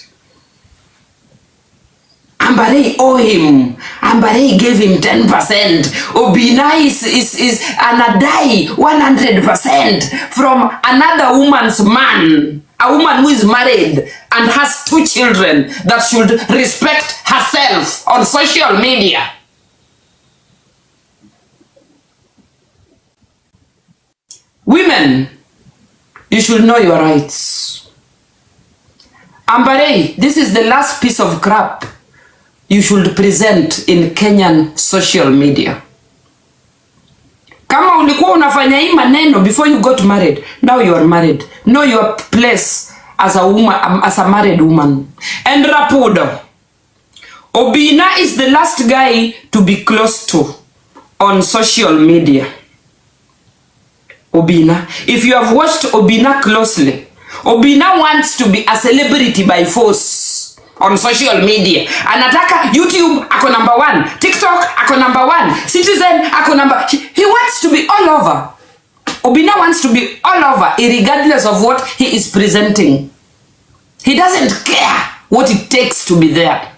Amberay owe him. Amberay gave him 10%. Obinna is anadai 100% from another woman's man. a woman who is married and has 2 children that should respect herself on social media. Women, you should know your rights. Amberay, this is the last piece of crap you should present in Kenyan social media. Kama ulikuwa unafanya hii maneno before you got married, now you are married. Know your place as a woman, as a married woman. And Rapudo, Obinna is the last guy to be close to on social media. Obinna, if you have watched Obinna closely, Obinna wants to be a celebrity by force on social media. Anataka YouTube ako number 1, TikTok ako number 1, Citizen ako number. He wants to be all over. Obinna wants to be all over, regardless of what he is presenting. He doesn't care what it takes to be there.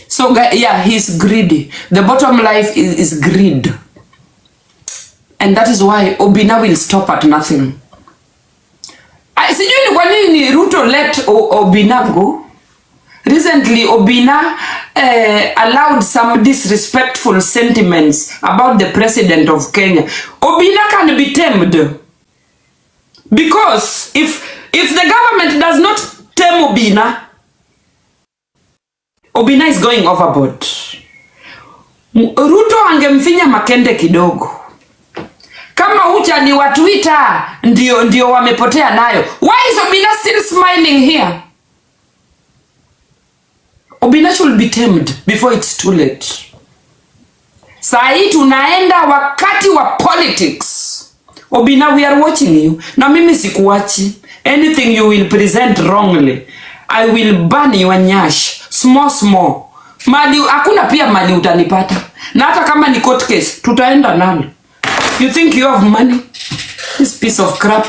So yeah, he's greedy. The bottom line is greed. And that is why Obinna will stop at nothing. Sijui ni kwa nini Ruto let Obinna go. Recently, Obinna allowed some disrespectful sentiments about the president of Kenya. Obinna can be tamed. Because if the government does not tame Obinna, Obinna is going overboard. Ruto angemfinya makende kidogo. Kama ucha ni wa Twitter ndio wamepotea nayo. Why is Obinna still smiling here? Obinna should be tamed before it's too late. Saa hii tunaenda wakati wa politics. Obinna, we are watching you. Na mimi sikuwachi. Anything you will present wrongly, I will burn your nyash. Small. Mali, hakuna pia mali utanipata. Na hata kama ni court case, tutaenda nalo. You think you have money? This piece of crap.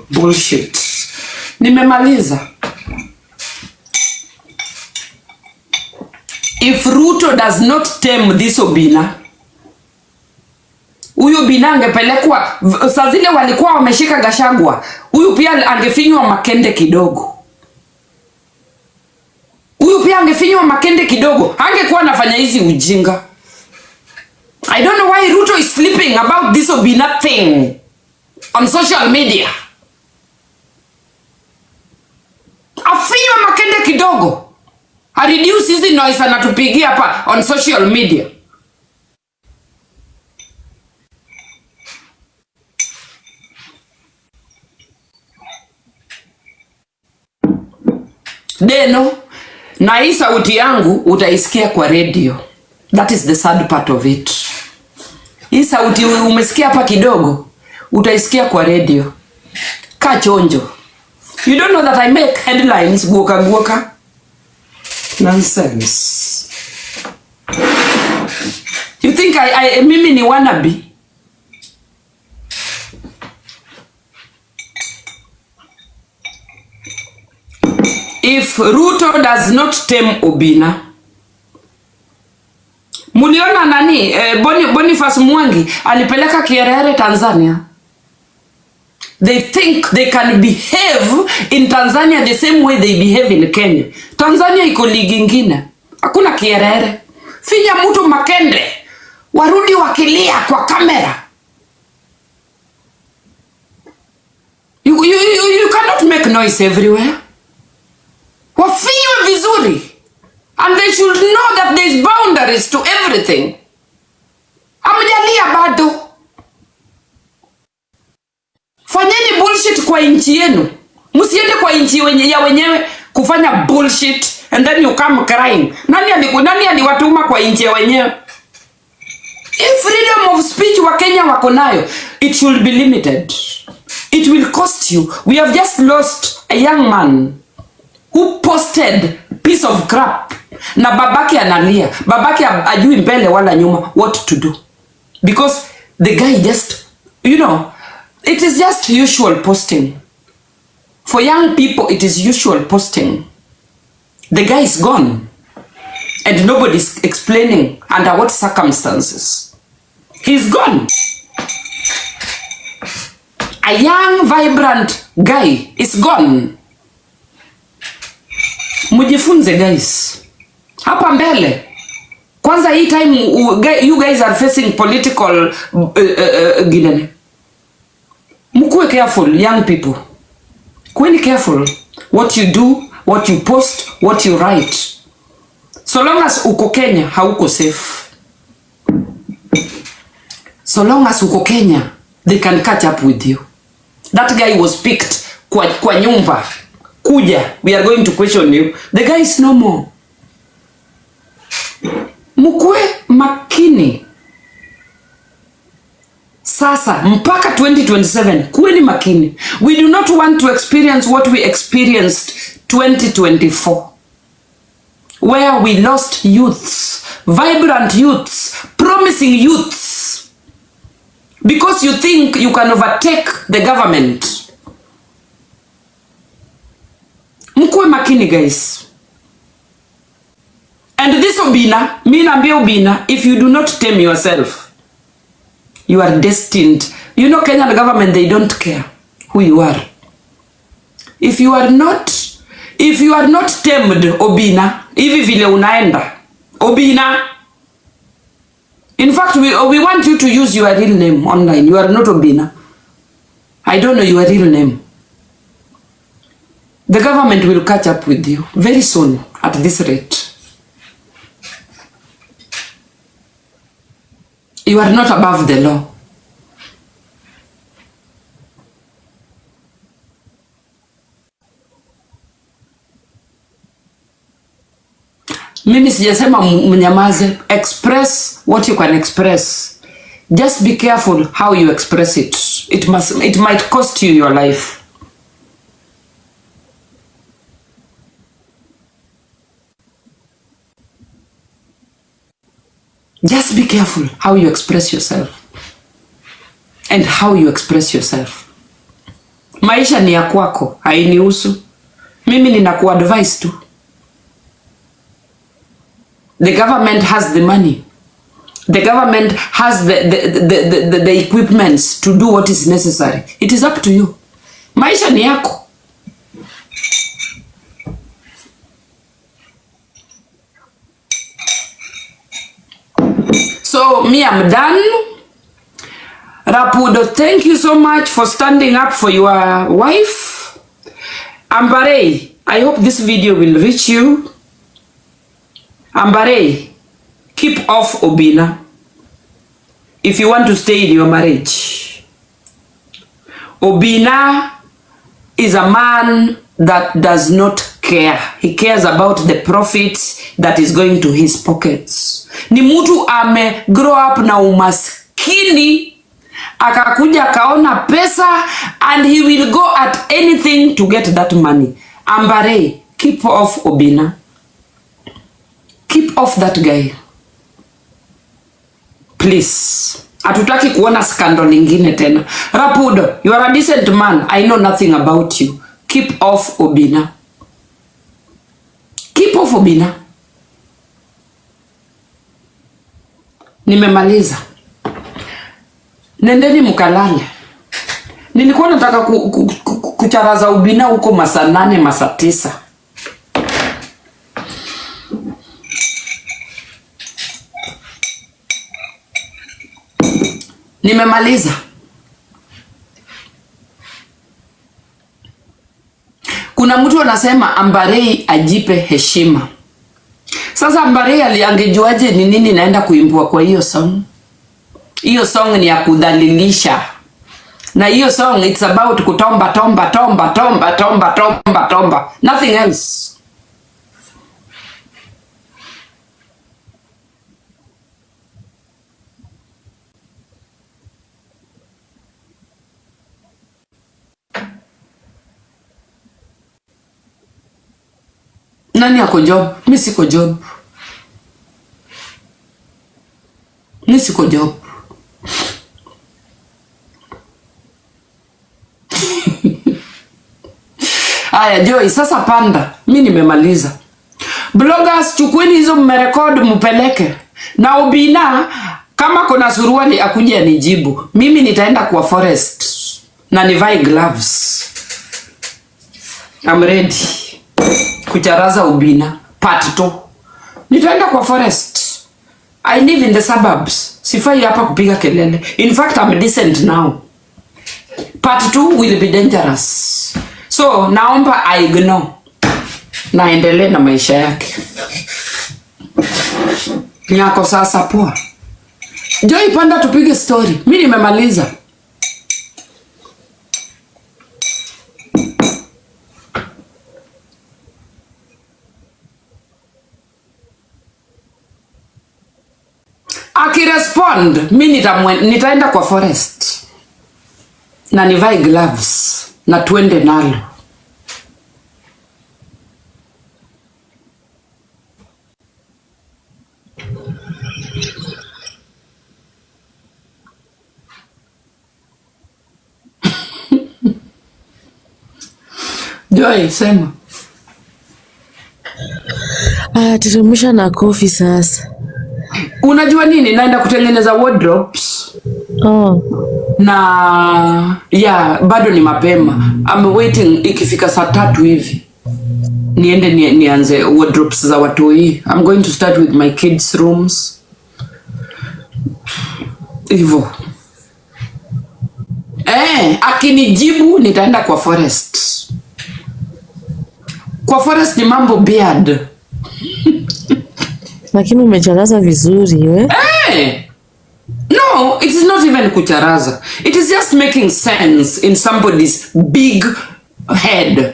Bullshit. Nimemaliza. If Ruto does not tame this Obinna, huyu Obinna angepelekwa, saa zile walikuwa wameshika Gachagua, huyu pia angefinywa makende kidogo. Huyu pia angefinywa makende kidogo, hangekuwa anafanya hizi ujinga. I don't know why Ruto is sleeping about this Obinna thing on social media. Afinywa makende kidogo. A reduce hizi noise anatupigia hapa on social media. Deno, na hii sauti yangu utaisikia kwa radio. That is the sad part of it. Hii sauti umesikia hapa kidogo, utaisikia kwa radio. Kachonjo. You don't know that I make headlines guoka. Nonsense. You think mimi ni wannabe? If Ruto does not tame Obinna, muliona nani Boniface Mwangi alipeleka Kierere Tanzania. They think they can behave in Tanzania the same way they behave in Kenya. Tanzania iko ligi ingine. Hakuna Kierere. Finya mtu makende. Warudi wakilia kwa kamera. You cannot make noise everywhere. Wafinywe vizuri. And they should know that there is boundaries to everything. Amjalia bado. Fanyeni bullshit kwa inchi yenu. Msiende kwa inchi ya wenyewe kufanya bullshit and then you come crying. Nani aliwatuma kwa inchi ya wenyewe? If freedom of speech wa Kenya wako nayo, it should be limited. It will cost you. We have just lost a young man who posted piece of crap. Na babake analia. Babake ajui mbele wala nyuma what to do. Because the guy just, it is just usual posting. For young people, it is usual posting. The guy is gone. and nobody's explaining under what circumstances. He's gone. A young, vibrant guy is gone. Mujifunze guys. Hapa mbele. Kwanza hii time you guys are facing political ginene. Mkuwe careful, young people. Kuweni careful what you do, what you post, what you write. So long as uko Kenya, hauko safe. So long as uko Kenya, they can catch up with you. That guy was picked kwa nyumba. Kuja, we are going to question you. The guy is no more. Mukwe makini. Sasa, mpaka 2027, kuweni makini. We do not want to experience what we experienced 2024. Where we lost youths, vibrant youths, promising youths. Because you think you can overtake the government. Mkuwe makini guys. And this Obinna, mi naambia Obinna, if you do not tame yourself, you are destined. You know Kenyan government, they don't care who you are. If you are not tamed, Obinna, hivi vile unaenda, Obinna. In fact, we want you to use your real name online. You are not Obinna. I don't know your real name. The government will catch up with you very soon at this rate. You are not above the law. Mimi sijasema mnyamaze. Express what you can express. Just be careful how you express it. It might cost you your life. Just be careful how you express yourself. And how you express yourself. Maisha ni ya kwako, hainihusu. Mimi ninakuadvise tu. The government has the money. The government has the equipments to do what is necessary. It is up to you. Maisha ni yako. So, me, I'm done. Rapudo, thank you so much for standing up for your wife. Amberay, I hope this video will reach you. Amberay, keep off Obinna if you want to stay in your marriage. Obinna is a man that does not care. He cares about the profits that is going to his pockets. Ni mtu ame grow up na umaskini, akakuja kaona pesa, and he will go at anything to get that money. Amberay, keep off Obinna. Keep off that guy. Please. Hatutaki kuona scandal lingine tena. Rapudo, you are a decent man. I know nothing about you. Keep off Obinna. Keep off Obinna. Nimemaliza. Nendeni mkalale. Nilikuwa nataka kucharaza Obinna huko masaa 8 masaa 9. Nimemaliza. Kuna mtu anasema Amberay ajipe heshima. Sasa Amberay angejuaje ni nini naenda kuimbua kwa hiyo song? Hiyo song ni ya kudhalilisha. Na hiyo song it's about kutomba tomba tomba tomba tomba tomba tomba. Nothing else. Nani ako job? Mi siko job. Mi siko job. Aya Joy, sasa panda. Mi nimemaliza. Bloggers, chukueni hizo mmerekod mpeleke. Na Obina, kama kuna suruali akuje anijibu. Mimi nitaenda kwa forest na nivae gloves. I'm ready. Kucharaza Obina part 2. Nitaenda kwa forest. I live in the suburbs. Sifai hapa kupiga kelele. In fact, I'm decent now. Part 2 will be dangerous. So, naomba I ignore. Naendelee na maisha yake. Nyako sasa poa. Joy, panda tupige story. Mimi nimemaliza. Akirespond, mimi nitaenda kwa forest. Na nivae gloves na tuende nalo. Joy, sema. Tutumisha na coffee sasa. Unajua nini? Naenda kutengeneza wardrobes. Na bado ni mapema. I'm waiting ikifika saa 3 hivi. Niende nianze wardrobes za watoi. I'm going to start with my kids' rooms. Hivyo. Akinijibu nitaenda kwa forest. Kwa forest ni mambo beard. Lakini umecharaza vizuri we? No, it is not even kucharaza. It is just making sense in somebody's big head.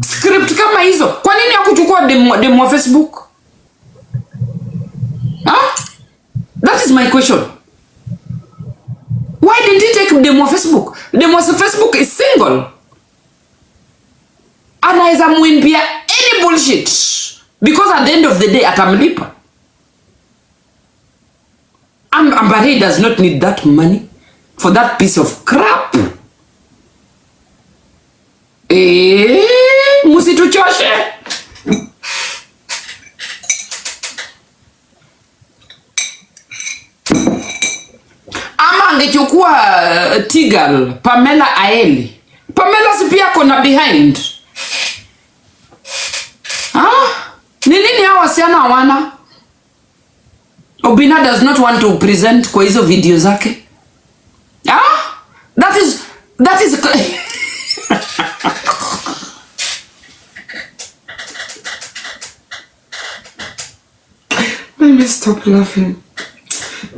Script kama hizo. Kwa nini hakuchukua demo wa Facebook? That is my question. Why didn't he take demo wa Facebook? Demo wa Facebook is single. Anaweza muimbia any bullshit. Because at the end of the day, atamlipa. Amberay does not need that money for that piece of crap. Musituchoshe. Ama angechukua Tigal, Pamela Aeli. Pamela si pia kona behind. Ni nini hao wasichana hawana? Obinna does not want to present kwa hizo video zake. That is Let me stop laughing.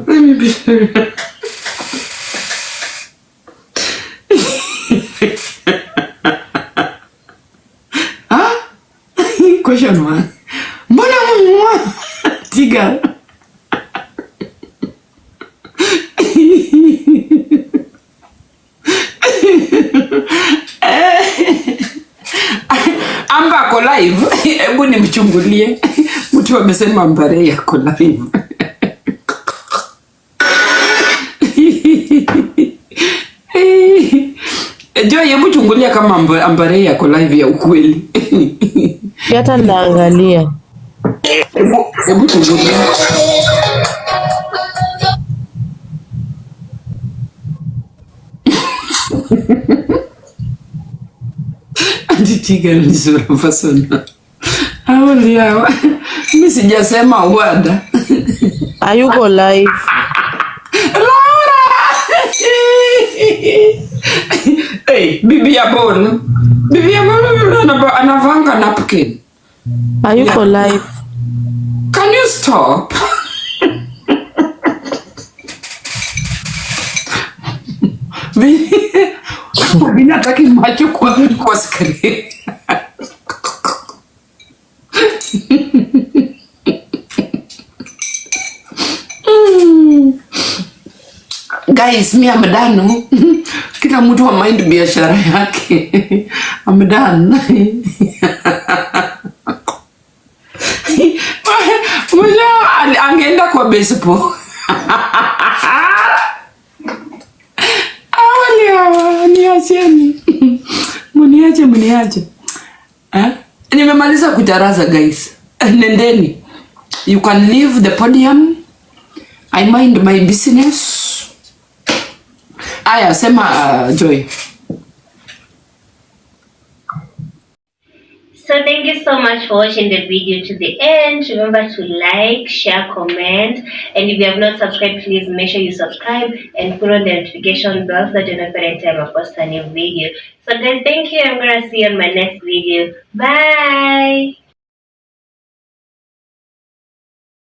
Let me be Question 1. Mbona mwa Tiga? Amber ako live. Hebu nimchungulie. Mtu amesema Amberay ako live. Joy, hebu chungulia kama Amberay ako live ya ukweli. Hata naangalia. Hebu chungulia. Tiga ni sura fasona. Aulia. Mimi sijasema wada. Hayuko live. Laura! Hey, bibi ya Bono. Bibi ya Bono anavanga napkin. Hayuko live. Can you stop? Obinna hataki macho kwa screen. Guys, me I'm done. Kila mtu wa mind biashara yake. I'm done. Mwisho angeenda kwa baseball. Awali hawa ni asieni. mniache. Nimemaliza kutaraza guys. Nendeni. You can leave the podium. I mind my business. Aya, sema Joy. So thank you so much for watching the video to the end. Remember to like, share, comment, and if you have not subscribed, please make sure you subscribe and put on the notification bell so that you know every time I post a new video. So guys, thank you. I'm gonna see you on my next video. Bye.